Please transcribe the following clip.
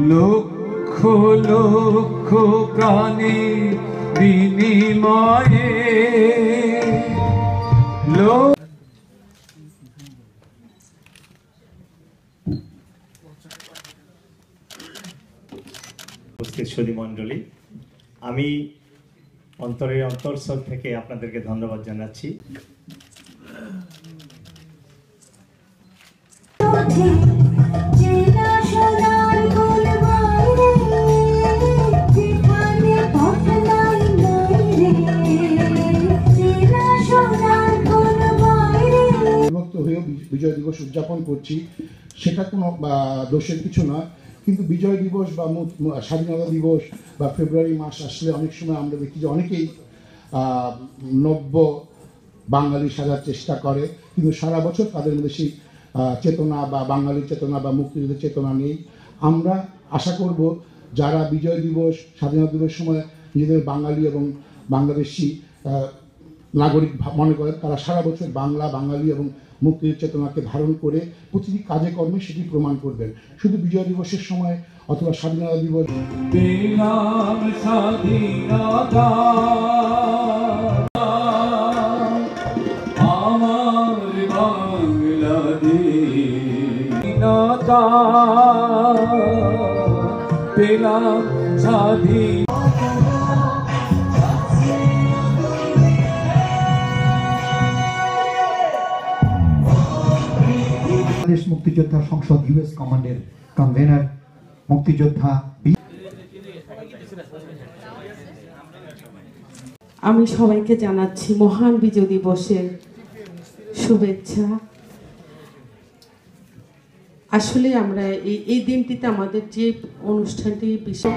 লক্ষ লক্ষ প্রাণীর বিনিময়ে উপস্থিত সুধী মণ্ডলী, আমি অন্তরের অন্তরস্থল থেকে আপনাদেরকে ধন্যবাদ জানাচ্ছি। বিজয় দিবস উদযাপন করছি, সেটা কোনো দোষের কিছু না, কিন্তু বিজয় দিবস বা স্বাধীনতা দিবস বা ফেব্রুয়ারি মাস আসলে অনেক সময় আমরা দেখি যে অনেকেই নব্য বাঙালি সাজার চেষ্টা করে, কিন্তু সারা বছর তাদের মধ্যে সেই চেতনা বা বাঙালির চেতনা বা মুক্তিযুদ্ধের চেতনা নেই। আমরা আশা করব যারা বিজয় দিবস স্বাধীনতা দিবসের সময় নিজেদের বাঙালি এবং বাংলাদেশি নাগরিক মনে করেন, তারা সারা বছর বাঙালি এবং মুক্তির চেতনাকে ধারণ করে প্রতিটি কাজে কর্মে সেটি প্রমাণ করবেন। শুধু বিজয় দিবসের সময় অথবা স্বাধীনতা দিবস মুক্তিযোদ্ধা সংসদ ইউএস কমান্ডের কনভেনার মুক্তিযোদ্ধা। আমি সবাইকে জানাচ্ছি মহান বিজয় দিবসের শুভেচ্ছা। আসলে আমরা এই দিনটিতে আমাদের যে অনুষ্ঠানটি বিশেষ